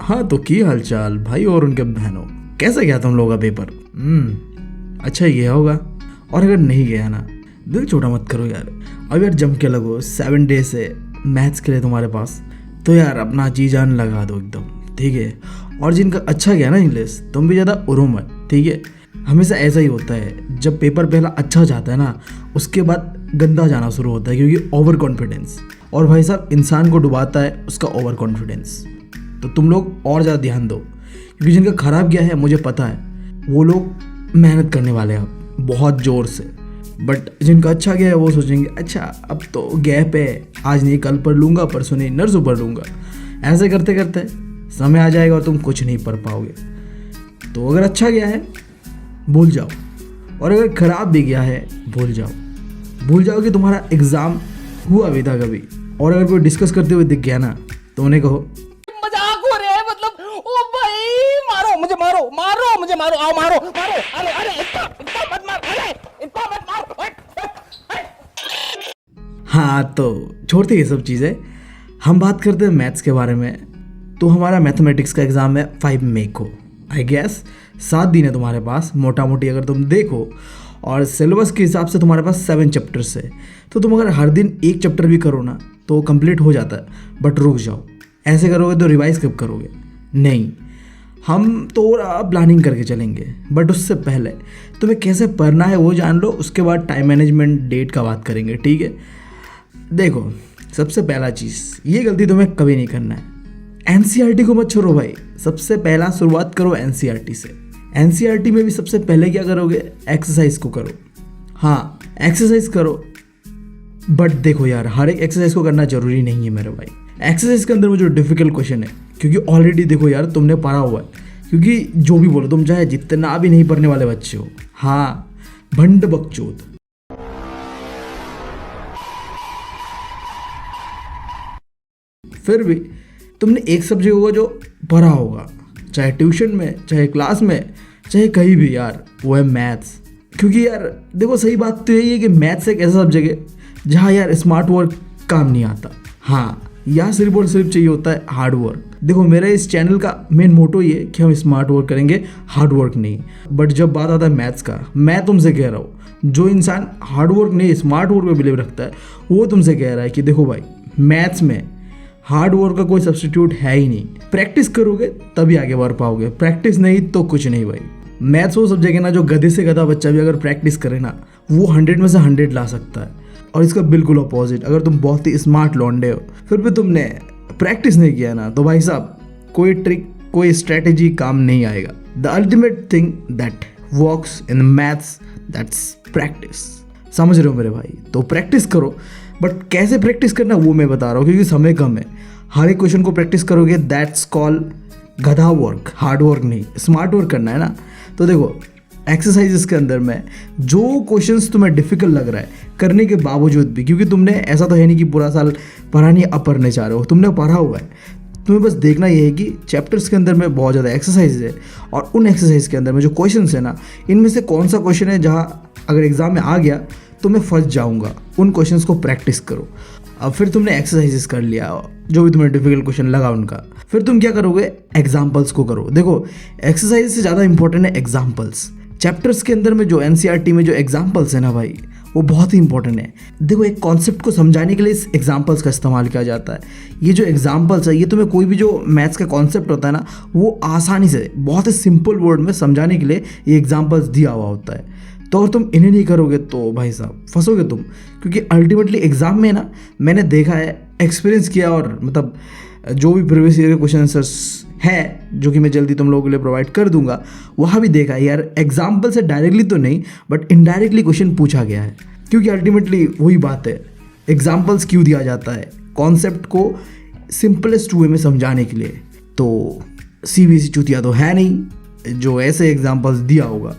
हाँ तो की हाल चाल भाई और उनके बहनों, कैसे गया तुम लोगों का पेपर? अच्छा ही गया होगा। और अगर नहीं गया ना, दिल छोटा मत करो यार। अब यार जम के लगो, 7 डे से मैथ्स के लिए तुम्हारे पास, तो यार अपना जी जान लगा दो एकदम, ठीक है। और जिनका अच्छा गया ना इंग्लिश, तुम भी ज़्यादा उड़ो मत, ठीक है। हमेशा ऐसा ही होता है, जब पेपर पहला अच्छा जाता है ना, उसके बाद गंदा जाना शुरू होता है, क्योंकि ओवर कॉन्फिडेंस, और भाई साहब इंसान को डुबाता है उसका ओवर कॉन्फिडेंस। तो तुम लोग और ज़्यादा ध्यान दो, क्योंकि जिनका खराब गया है मुझे पता है, वो लोग मेहनत करने वाले हैं अब बहुत ज़ोर से। बट जिनका अच्छा गया है वो सोचेंगे अच्छा अब तो गैप है, आज नहीं कल पढ़ लूँगा, परसों नहीं नरसों पढ़ लूँगा। ऐसे करते करते समय आ जाएगा और तुम कुछ नहीं पढ़ पाओगे। तो अगर अच्छा गया है भूल जाओ, और अगर ख़राब भी गया है भूल जाओ कि तुम्हारा एग्ज़ाम हुआ भी था कभी। और अगर कोई डिस्कस करते हुए दिख गया ना, तो उन्हें कहो मजाक हो रहे हैं, मतलब ओ भाई मारो मुझे, मारो आओ मारो, अरे इतना मत मार, अरे इतना मत मार। हाँ तो छोड़ते ये सब चीज़ें, हम बात करते हैं मैथ्स के बारे में। तो हमारा मैथमेटिक्स का एग्ज़ाम है 5 मई को, आई गेस 7 दिन है तुम्हारे पास मोटा मोटी अगर तुम देखो। और सिलेबस के हिसाब से तुम्हारे पास 7 चैप्टर्स है, तो तुम अगर हर दिन एक चैप्टर भी करो ना तो कंप्लीट हो जाता है। बट रुक जाओ, ऐसे करोगे तो रिवाइज कब करोगे? नहीं, हम थोड़ा प्लानिंग करके चलेंगे, बट उससे पहले तुम्हें कैसे पढ़ना है वो जान लो, उसके बाद टाइम मैनेजमेंट डेट का बात करेंगे, ठीक है। देखो सबसे पहला चीज़, ये गलती तुम्हें कभी नहीं करना है, एनसीईआरटी को मत छोड़ो भाई। सबसे पहला शुरुआत करो एनसीईआरटी से। एनसीईआरटी में भी सबसे पहले क्या करोगे? एक्सरसाइज को करो। हाँ एक्सरसाइज करो, बट देखो यार हर एक एक्सरसाइज को करना जरूरी नहीं है मेरे भाई। एक्सरसाइज के अंदर में जो डिफिकल्ट क्वेश्चन है, क्योंकि ऑलरेडी देखो यार तुमने पढ़ा हुआ है, क्योंकि जो भी बोलो तुम चाहे जितना भी नहीं पढ़ने वाले बच्चे हो, हाँ भंड बकचोद, फिर भी तुमने एक सब्जेक्ट होगा जो पढ़ा होगा, चाहे ट्यूशन में, चाहे क्लास में, चाहे कहीं भी यार, वो है मैथ्स। क्योंकि यार देखो सही बात तो यही है कि मैथ्स एक ऐसा सब्जेक्ट है जहाँ यार स्मार्ट वर्क काम नहीं आता। हाँ यहाँ सिर्फ और सिर्फ चाहिए होता है हार्ड वर्क। देखो मेरे इस चैनल का मेन मोटो ये है कि हम स्मार्ट वर्क करेंगे, हार्ड वर्क नहीं। बट जब बात आता है मैथ्स का, मैं तुमसे कह रहा हूँ, जो इंसान हार्ड वर्क नहीं स्मार्ट वर्क में बिलीव रखता है, वो तुमसे कह रहा है कि देखो भाई मैथ्स में हार्ड वर्क का कोई सब्स्टिट्यूट है ही नहीं। प्रैक्टिस करोगे तभी आगे बढ़ पाओगे, प्रैक्टिस नहीं तो कुछ नहीं भाई। मैथ्स वो सब्जेक्ट है ना जो गधे से गधा बच्चा भी अगर प्रैक्टिस करे ना, वो 100 में से 100 ला सकता है। और इसका बिल्कुल अपोजिट, अगर तुम बहुत ही स्मार्ट लौंडे हो फिर भी तुमने प्रैक्टिस नहीं किया ना, तो भाई साहब कोई ट्रिक कोई स्ट्रेटेजी काम नहीं आएगा। The ultimate thing that works in maths that's practice. समझ रहे हो मेरे भाई? तो प्रैक्टिस करो, बट कैसे प्रैक्टिस करना वो मैं बता रहा हूँ, क्योंकि समय कम है। हर एक क्वेश्चन को प्रैक्टिस करोगे, दैट्स कॉल गधा वर्क, हार्ड वर्क नहीं, स्मार्ट वर्क करना है ना। तो देखो एक्सरसाइजेस के अंदर में जो क्वेश्चंस तुम्हें डिफिकल्ट लग रहा है करने के बावजूद भी, क्योंकि तुमने ऐसा तो है नहीं कि पूरा साल पढ़ा नहीं अब पढ़ने चाह रहे हो, तुमने पढ़ा हुआ है, तुम्हें बस देखना ये है कि चैप्टर्स के अंदर में बहुत ज़्यादा एक्सरसाइज है, और उन एक्सरसाइज के अंदर में जो क्वेश्चंस है ना, इनमें से कौन सा क्वेश्चन है जहाँ अगर एग्जाम में आ गया तो मैं फंस जाऊँगा, उन क्वेश्चंस को प्रैक्टिस करो। अब फिर तुमने एक्सरसाइजेस कर लिया, जो भी तुम्हें डिफिकल्ट क्वेश्चन लगा उनका, फिर तुम क्या करोगे? एग्जाम्पल्स को करो। देखो एक्सरसाइज से ज़्यादा इंपॉर्टेंट है एग्जाम्पल्स। चैप्टर्स के अंदर में जो एनसीईआरटी में जो एग्जाम्पल्स है ना भाई, वो बहुत ही इंपॉर्टेंट है। देखो एक कॉन्सेप्ट को समझाने के लिए इस एग्जाम्पल्स का इस्तेमाल किया जाता है। ये जो एग्जाम्पल्स है, ये तुम्हें कोई भी जो मैथ्स का कॉन्सेप्ट होता है ना, वो आसानी से बहुत ही सिंपल वर्ड में समझाने के लिए ये एग्जाम्पल्स दिया हुआ होता है। तो अगर तुम इन्हें नहीं करोगे तो भाई साहब फंसोगे तुम, क्योंकि अल्टीमेटली एग्जाम में ना, मैंने देखा है, एक्सपीरियंस किया, और मतलब जो भी प्रीवियस ईयर के क्वेश्चन आंसर्स हैं जो कि मैं जल्दी तुम लोगों के लिए प्रोवाइड कर दूंगा, वहाँ भी देखा है यार, एग्जाम्पल से डायरेक्टली तो नहीं बट इनडायरेक्टली क्वेश्चन पूछा गया है। क्योंकि अल्टीमेटली वही बात है, एग्जाम्पल्स क्यों दिया जाता है? कॉन्सेप्ट को सिंपलेस्ट वे में समझाने के लिए। तो सीबीएसई चूतिया तो है नहीं जो ऐसे एग्जाम्पल्स दिया होगा।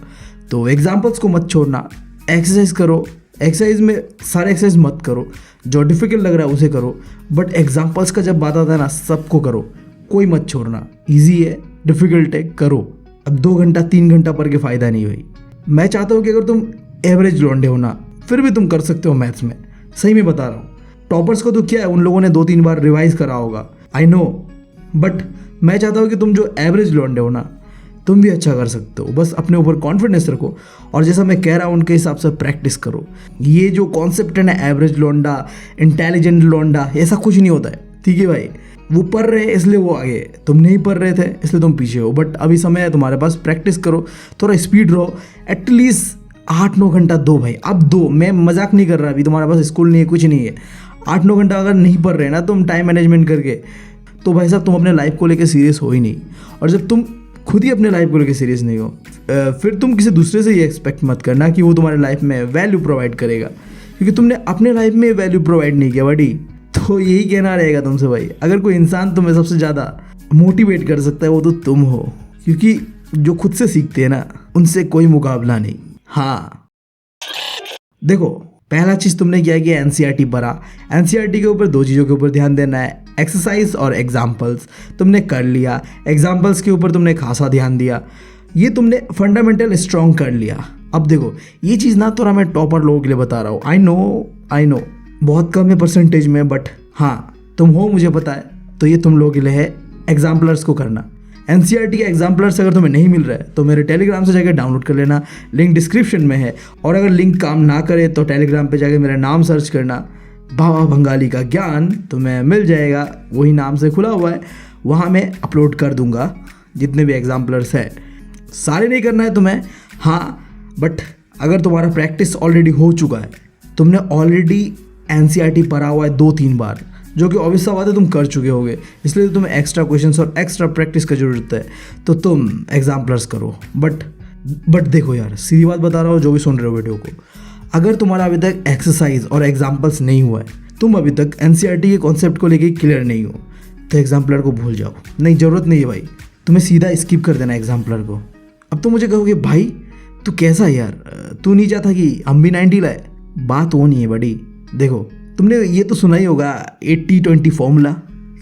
तो एग्जाम्पल्स को मत छोड़ना, एक्सरसाइज करो। एक्सरसाइज में सारे एक्सरसाइज मत करो, जो डिफिकल्ट लग रहा है उसे करो, बट एग्जाम्पल्स का जब बात आता है ना, सबको करो, कोई मत छोड़ना। इजी है डिफिकल्ट है, करो। अब 2 घंटा 3 घंटा पढ़ के फ़ायदा नहीं भाई। मैं चाहता हूँ कि अगर तुम एवरेज लौंडे हो ना, फिर भी तुम कर सकते हो मैथ्स में, सही में बता रहा हूँ। टॉपर्स को तो क्या है, उन लोगों ने 2-3 बार रिवाइज करा होगा, आई नो, बट मैं चाहता हूँ कि तुम जो एवरेज लौंडे हो ना, तुम भी अच्छा कर सकते हो। बस अपने ऊपर कॉन्फिडेंस रखो और जैसा मैं कह रहा हूँ उनके हिसाब से प्रैक्टिस करो। ये जो कॉन्सेप्ट है ना, एवरेज लौंडा, इंटेलिजेंट लौंडा, ऐसा कुछ नहीं होता है, ठीक है भाई। वो पढ़ रहे हैं इसलिए वो आगे, तुम नहीं पढ़ रहे थे इसलिए तुम पीछे हो। बट अभी समय है तुम्हारे पास, प्रैक्टिस करो, थोड़ा स्पीड रहो, एटलीस्ट 8-9 घंटा दो भाई। अब दो, मैं मजाक नहीं कर रहा, अभी तुम्हारे पास स्कूल नहीं है, कुछ नहीं है। 8-9 घंटा अगर नहीं पढ़ रहे ना तुम टाइम मैनेजमेंट करके, तो भाई साहब तुम अपने लाइफ को लेकर सीरियस हो ही नहीं। और जब तुम खुद ही अपने लाइफ को लेकर सीरियस नहीं हो, फिर तुम किसी दूसरे से ये एक्सपेक्ट मत करना कि वो तुम्हारे लाइफ में वैल्यू प्रोवाइड करेगा, क्योंकि तुमने अपने लाइफ में वैल्यू प्रोवाइड नहीं किया बड़ी। तो यही कहना रहेगा तुमसे भाई, अगर कोई इंसान तुम्हें सबसे ज़्यादा मोटिवेट कर सकता है वो तो तुम हो, क्योंकि जो खुद से सीखते हैं ना उनसे कोई मुकाबला नहीं। हाँ देखो, पहला चीज़ तुमने क्या किया, एनसीईआरटी पढ़ा। एनसीईआरटी के ऊपर 2 चीज़ों के ऊपर ध्यान देना है, एक्सरसाइज और एग्जाम्पल्स। तुमने कर लिया, एग्जाम्पल्स के ऊपर तुमने खासा ध्यान दिया, ये तुमने फंडामेंटल स्ट्रॉन्ग कर लिया। अब देखो ये चीज़ ना थोड़ा मैं टॉपर लोगों के लिए बता रहा हूँ, आई नो बहुत कम है परसेंटेज में, बट हाँ तुम हो, मुझे पता है। तो ये तुम लोगों के लिए है, एग्जाम्पलर्स को करना। एनसीईआरटी के एग्जाम्पलर्स अगर तुम्हें नहीं मिल रहा है तो मेरे टेलीग्राम से जाकर डाउनलोड कर लेना, लिंक डिस्क्रिप्शन में है। और अगर लिंक काम ना करे तो टेलीग्राम पे जाके मेरा नाम सर्च करना, बाबा भंगाली का ज्ञान, तुम्हें मिल जाएगा, वही नाम से खुला हुआ है। वहाँ मैं अपलोड कर दूंगा जितने भी एग्जाम्पलर्स है। सारे नहीं करना है तुम्हें, हाँ, बट अगर तुम्हारा प्रैक्टिस ऑलरेडी हो चुका है, तुमने ऑलरेडी एनसीईआरटी पढ़ा हुआ है 2-3 बार, जो कि ऑब्वियस सा बात है तुम कर चुके होगे, इसलिए तो तुम्हें एक्स्ट्रा क्वेश्चंस और एक्स्ट्रा प्रैक्टिस की ज़रूरत है, तो तुम एग्जाम्पलर्स करो। बट देखो यार, सीधी बात बता रहा हूँ जो भी सुन रहे हो वीडियो को, अगर तुम्हारा अभी तक एक्सरसाइज और एग्जाम्पल्स नहीं हुआ है, तुम अभी तक एनसीईआरटी के कॉन्सेप्ट को लेके क्लियर नहीं हो, तो एग्जाम्पलर को भूल जाओ, नहीं ज़रूरत नहीं है भाई, तुम्हें सीधा स्किप कर देना एग्जाम्पलर को। अब तो मुझे कहोगे भाई तू कैसा यार, तू नहीं चाहता कि हम भी 90 लाए? बात वो नहीं है बड़ी। देखो तुमने ये तो सुना ही होगा 80-20 फॉर्मूला,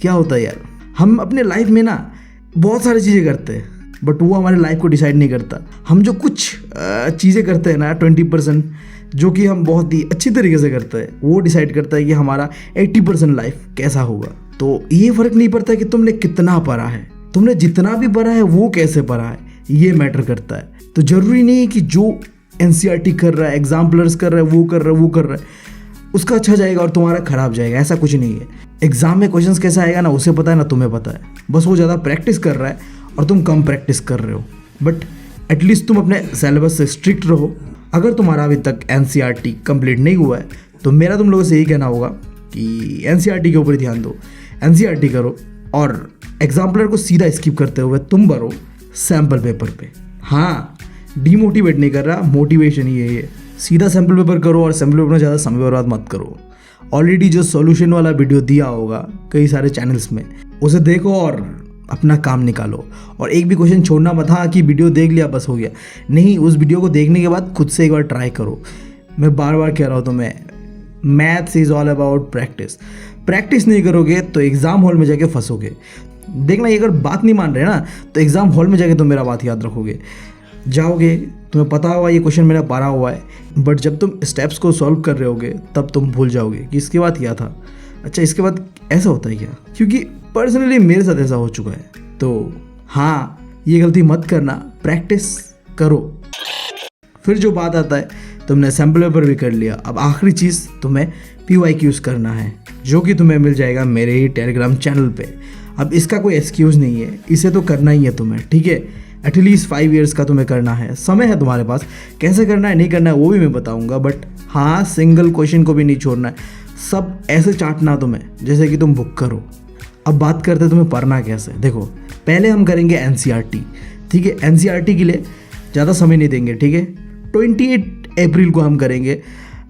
क्या होता है यार। हम अपने लाइफ में ना बहुत सारी चीज़ें करते हैं, बट वो हमारे लाइफ को डिसाइड नहीं करता। हम जो कुछ चीज़ें करते हैं ना 20%, जो कि हम बहुत ही अच्छी तरीके से करते हैं, वो डिसाइड करता है कि हमारा 80% लाइफ कैसा होगा। तो ये फ़र्क नहीं पड़ता कि तुमने कितना पढ़ा है, तुमने जितना भी पढ़ा है वो कैसे पढ़ा है, ये मैटर करता है। तो ज़रूरी नहीं है कि जो एनसीईआरटी कर रहा है, एग्जाम्पलर्स कर रहा है, वो कर रहा है, उसका अच्छा जाएगा और तुम्हारा खराब जाएगा, ऐसा कुछ नहीं है। एग्जाम में क्वेश्चंस कैसा आएगा ना उसे पता है ना तुम्हें पता है, बस वो ज़्यादा प्रैक्टिस कर रहा है और तुम कम प्रैक्टिस कर रहे हो। बट एटलीस्ट तुम अपने सिलेबस से स्ट्रिक्ट रहो। अगर तुम्हारा अभी तक एनसीईआरटी कंप्लीट नहीं हुआ है तो मेरा तुम लोगों से यही कहना होगा कि एनसीईआरटी के ऊपर ध्यान दो, एनसीईआरटी करो और एग्जाम्पलर को सीधा स्किप करते हुए तुम भरो सैम्पल पेपर पे। हाँ, डीमोटिवेट नहीं कर रहा, मोटिवेशन ही है ये। सीधा सैम्पल पेपर करो और सैम्पल पेपर में ज़्यादा समय बर्बाद मत करो। ऑलरेडी जो सॉल्यूशन वाला वीडियो दिया होगा कई सारे चैनल्स में, उसे देखो और अपना काम निकालो। और एक भी क्वेश्चन छोड़ना मत, हाँ कि वीडियो देख लिया बस हो गया, नहीं, उस वीडियो को देखने के बाद खुद से एक बार ट्राई करो। मैं बार बार कह रहा हूँ तुम्हें, maths is all about practice. Practice नहीं करोगे तो एग्ज़ाम हॉल में जाके फंसोगे। देखना, ये अगर बात नहीं मान रहे ना तो एग्ज़ाम हॉल में जाके तुम मेरा बात याद रखोगे, जाओगे, तुम्हें पता होगा ये क्वेश्चन मेरा पढ़ा हुआ है, बट जब तुम स्टेप्स को सॉल्व कर रहे होगे तब तुम भूल जाओगे कि इसके बाद क्या था, अच्छा इसके बाद ऐसा होता है क्या, क्योंकि पर्सनली मेरे साथ ऐसा हो चुका है। तो हाँ, ये गलती मत करना, प्रैक्टिस करो। फिर जो बात आता है, तुमने सैम्पल पेपर भी कर लिया, अब आखिरी चीज़ तुम्हें PYQs करना है, जो कि तुम्हें मिल जाएगा मेरे ही टेलीग्राम चैनल पे। अब इसका कोई एक्सक्यूज़ नहीं है, इसे तो करना ही है तुम्हें, ठीक है। एटलीस्ट 5 ईयर्स का तुम्हें करना है, समय है तुम्हारे पास। कैसे करना है नहीं करना है वो भी मैं बताऊंगा, बट हाँ, सिंगल क्वेश्चन को भी नहीं छोड़ना है, सब ऐसे चाटना तुम्हें जैसे कि तुम बुक करो। अब बात करते हैं तुम्हें पढ़ना कैसे। देखो, पहले हम करेंगे एनसीईआरटी, ठीक है। एनसीईआरटी के लिए ज़्यादा समय नहीं देंगे, ठीक है। 28 अप्रैल को हम करेंगे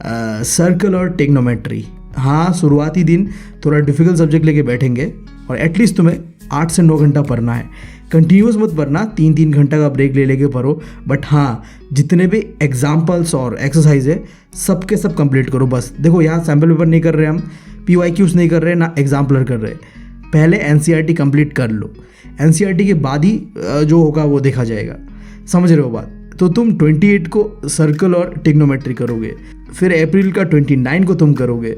सर्कल और टेक्नोमेट्री। हाँ, शुरुआती दिन थोड़ा डिफिकल्ट सब्जेक्ट लेके बैठेंगे और एटलीस्ट तुम्हें 8 से 9 घंटा पढ़ना है। कंटिन्यूस मत पढ़ना, 3-3 घंटा का ब्रेक ले लेके पढ़ो, बट हाँ, जितने भी एग्जाम्पल्स और एक्सरसाइज है सब के सब कंप्लीट करो। बस देखो, यहाँ सैम्पल पेपर नहीं कर रहे हम, PYQs नहीं कर रहे, ना एग्जाम्पलर कर रहे। पहले एनसीईआरटी कंप्लीट कर लो, एनसीईआरटी के बाद ही जो होगा वो देखा जाएगा, समझ रहे हो बात। तो तुम 28 को सर्कल और टिग्नोमेट्री करोगे, फिर अप्रैल का 29 को तुम करोगे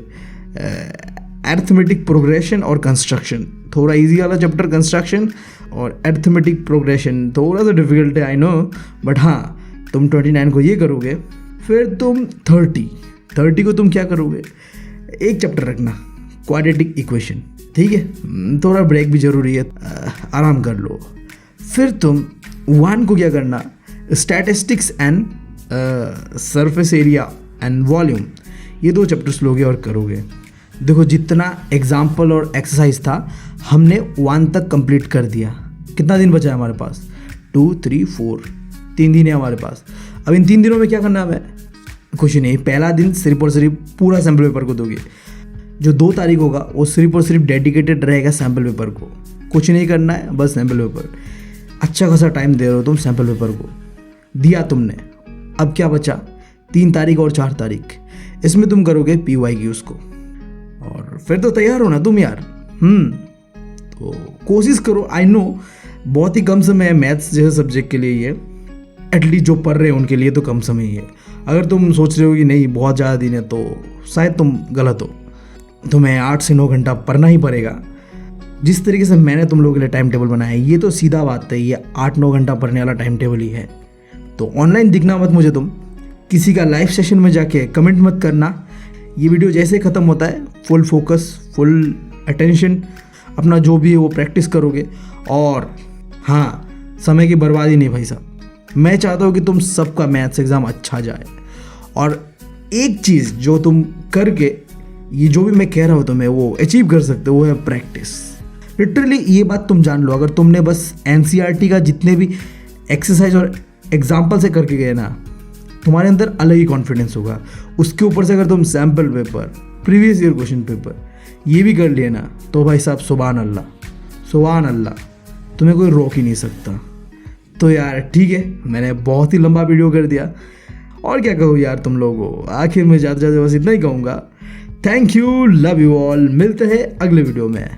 अरिथमेटिक प्रोग्रेशन और कंस्ट्रक्शन, थोड़ा इजी वाला चैप्टर कंस्ट्रक्शन, और अर्थमेटिक प्रोग्रेशन थोड़ा सा डिफिकल्ट है आई नो, बट हाँ तुम 29 को ये करोगे, फिर तुम 30 को तुम क्या करोगे, एक चैप्टर रखना क्वाड्रेटिक इक्वेशन, ठीक है, थोड़ा ब्रेक भी ज़रूरी है, आराम कर लो। फिर तुम 1 को क्या करना, statistics and surface area and volume, ये 2 चैप्टर्स लोगे और करोगे। देखो जितना एग्जाम्पल और एक्सरसाइज था हमने 1 तक कंप्लीट कर दिया। कितना दिन बचा है हमारे पास, 2, 3, 4, 3 दिन है हमारे पास। अब इन 3 दिनों में क्या करना है, कुछ नहीं। पहला दिन सिर्फ और सिर्फ पूरा सैम्पल पेपर को दोगे। जो 2 तारीख होगा वो सिर्फ और सिर्फ डेडिकेटेड रहेगा सैम्पल पेपर को, कुछ नहीं करना है, बस सैम्पल पेपर। अच्छा खासा टाइम दे रहे हो तुम सैम्पल पेपर को, दिया तुमने। अब क्या बचा, 3 तारीख और 4 तारीख, इसमें तुम करोगे PYQs को, और फिर तो तैयार हो ना तुम यार। तो कोशिश करो, आई नो बहुत ही कम समय है मैथ्स जैसे सब्जेक्ट के लिए, ये एटलीस्ट जो पढ़ रहे हैं उनके लिए तो कम समय ही है। अगर तुम सोच रहे हो कि नहीं बहुत ज़्यादा दिन है, तो शायद तुम गलत हो। तुम्हें 8 से 9 घंटा पढ़ना ही पड़ेगा। जिस तरीके से मैंने तुम लोगों के लिए टाइम टेबल बनाया है, ये तो सीधा बात है, ये 8-9 घंटा पढ़ने वाला टाइम टेबल ही है। तो ऑनलाइन दिखना मत मुझे तुम, किसी का लाइव सेशन में जाके कमेंट मत करना। ये वीडियो जैसे ही ख़त्म होता है फुल फोकस, फुल अटेंशन, अपना जो भी है वो प्रैक्टिस करोगे। और हाँ, समय की बर्बादी नहीं भाई साहब। मैं चाहता हूँ कि तुम सबका मैथ्स एग्ज़ाम अच्छा जाए। और एक चीज़ जो तुम करके ये जो भी मैं कह रहा हूँ तुम्हें वो अचीव कर सकते हो, वो है प्रैक्टिस। लिटरली ये बात तुम जान लो, अगर तुमने बस NCERT का जितने भी एक्सरसाइज और एग्जाम्पल से करके गए ना, तुम्हारे अंदर अलग ही कॉन्फिडेंस होगा। उसके ऊपर से अगर तुम sample paper, previous year question paper ये भी कर लिए ना, तो भाई साहब सुभान अल्लाह, सुभान अल्लाह, तुम्हें कोई रोक ही नहीं सकता। तो यार ठीक है, मैंने बहुत ही लंबा वीडियो कर दिया, और क्या कहूँ यार तुम लोगों को। आखिर में ज़्यादा बस इतना ही कहूँगा। Thank you, love you all, मिलते हैं अगले वीडियो में।